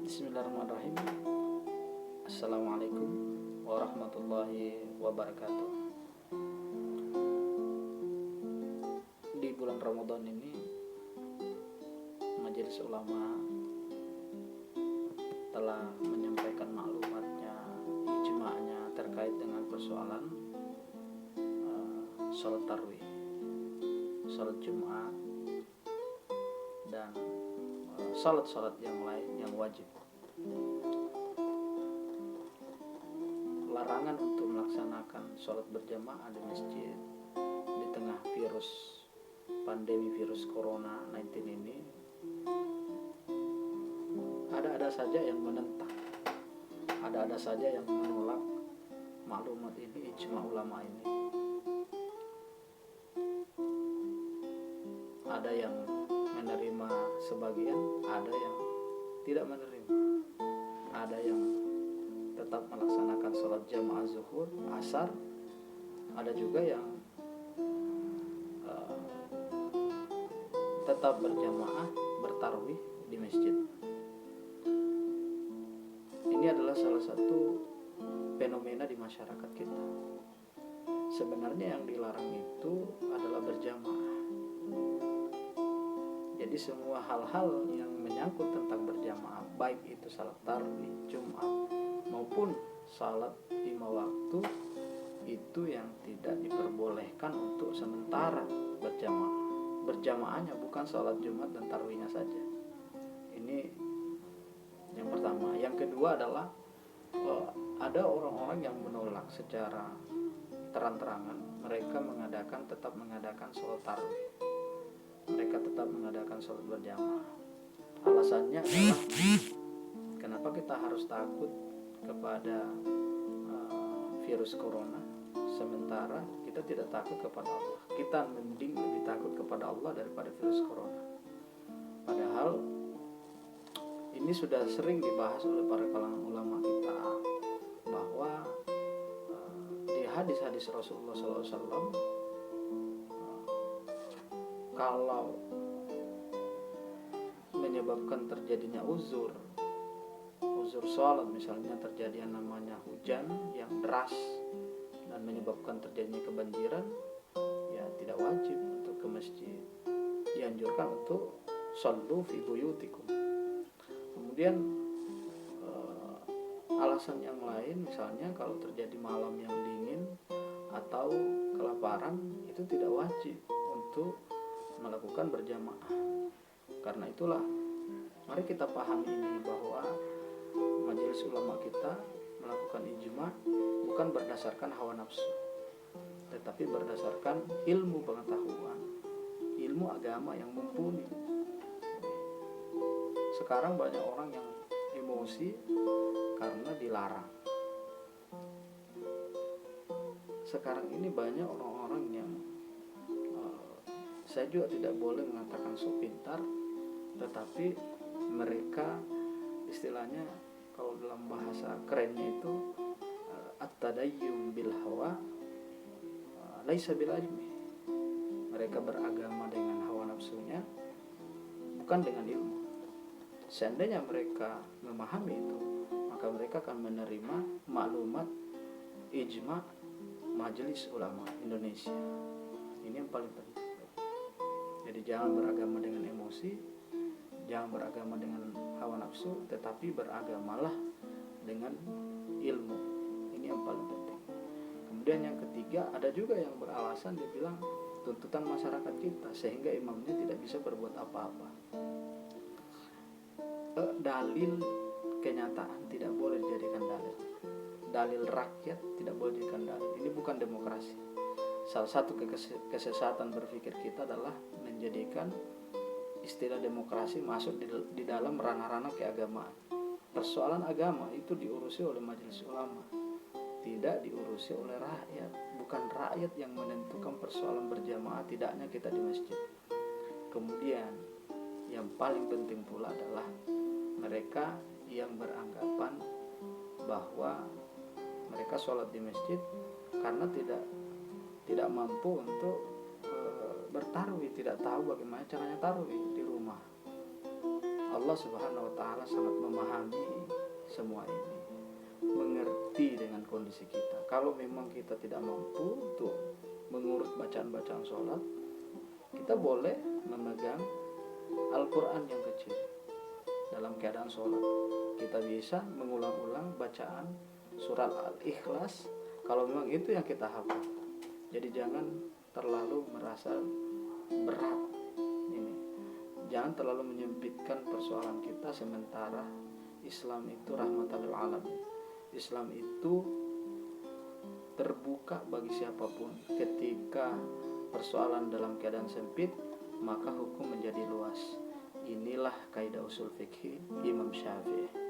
Bismillahirrahmanirrahim. Assalamualaikum warahmatullahi wabarakatuh. Di bulan Ramadan ini, Majelis Ulama telah menyampaikan maklumatnya, ijma'nya terkait dengan persoalan sholat tarawih, sholat Jumat, dan sholat-sholat yang lain yang wajib. Larangan untuk melaksanakan sholat berjamaah di masjid di tengah pandemi virus corona 19 ini, ada saja yang menentang, ada saja yang menolak maklumat ini, ijma ulama ini. Ada yang menerima sebagian, ada yang tidak menerima, ada yang tetap melaksanakan sholat jamaah zuhur, asar, ada juga yang tetap berjamaah, bertarawih di masjid. Ini adalah salah satu fenomena di masyarakat kita. Sebenarnya yang dilarang itu adalah berjamaah. Jadi semua hal-hal yang menyangkut tentang berjamaah, baik itu salat tarawih, Jumat, maupun salat 5 waktu, itu yang tidak diperbolehkan untuk sementara berjamaah. Berjamaahnya bukan salat Jumat dan tarawihnya saja. Ini yang pertama. Yang kedua adalah ada orang-orang yang menolak secara terang-terangan. Mereka tetap mengadakan sholat tarawih, mereka tetap mengadakan sholat berjamaah. Alasannya adalah kenapa kita harus takut kepada virus corona, sementara kita tidak takut kepada Allah. Kita mending lebih takut kepada Allah daripada virus corona. Padahal ini sudah sering dibahas oleh para kalangan ulama kita, bahwa di hadis-hadis Rasulullah SAW, kalau menyebabkan terjadinya uzur sholat, misalnya terjadi yang namanya hujan yang deras dan menyebabkan terjadinya kebanjiran, ya tidak wajib untuk ke masjid, dianjurkan untuk shollu fi buyutikum. Kemudian alasan yang lain, misalnya kalau terjadi malam yang dingin atau kelaparan, itu tidak wajib untuk melakukan berjamaah. Karena itulah, mari kita pahami ini, bahwa majelis ulama kita melakukan ijma bukan berdasarkan hawa nafsu, tetapi berdasarkan ilmu pengetahuan, ilmu agama yang mumpuni. Sekarang banyak orang yang emosi karena dilarang. Sekarang ini banyak orang-orang yang saya juga tidak boleh mengatakan sok pintar, tetapi mereka istilahnya, kalau dalam bahasa kerennya itu, at-tadayyun bil hawa laisa bil ilmi. Mereka beragama dengan hawa nafsunya, bukan dengan ilmu. Seandainya mereka memahami itu, maka mereka akan menerima maklumat ijma Majelis Ulama Indonesia. Ini yang paling penting. Jadi jangan beragama dengan emosi, jangan beragama dengan hawa nafsu, tetapi beragamalah dengan ilmu. Ini yang paling penting. Kemudian yang ketiga, ada juga yang beralasan, dia bilang tuntutan masyarakat kita sehingga imamnya tidak bisa berbuat apa-apa. Dalil kenyataan tidak boleh dijadikan dalil. Dalil rakyat tidak boleh dijadikan dalil. Ini bukan demokrasi. Salah satu kesesatan berpikir kita adalah menjadikan istilah demokrasi masuk di dalam ranah-ranah keagamaan. Persoalan agama itu diurusi oleh majelis ulama, tidak diurusi oleh rakyat. Bukan rakyat yang menentukan persoalan berjamaah tidaknya kita di masjid. Kemudian yang paling penting pula adalah mereka yang beranggapan bahwa mereka sholat di masjid karena tidak mampu untuk bertarawih, tidak tahu bagaimana caranya tarawih di rumah, Allah Subhanahu wa taala sangat memahami semua ini, mengerti dengan kondisi kita. Kalau memang kita tidak mampu untuk mengurus bacaan-bacaan sholat, kita boleh memegang Al-Quran yang kecil dalam keadaan sholat. Kita bisa mengulang-ulang bacaan surat Al-Ikhlas kalau memang itu yang kita hafal. Jadi jangan terlalu merasa berat ini. Jangan terlalu menyempitkan persoalan kita, sementara Islam itu rahmatan lil alamin. Islam itu terbuka bagi siapapun. Ketika persoalan dalam keadaan sempit, maka hukum menjadi luas. Inilah kaidah usul fikih Imam Syafi'i.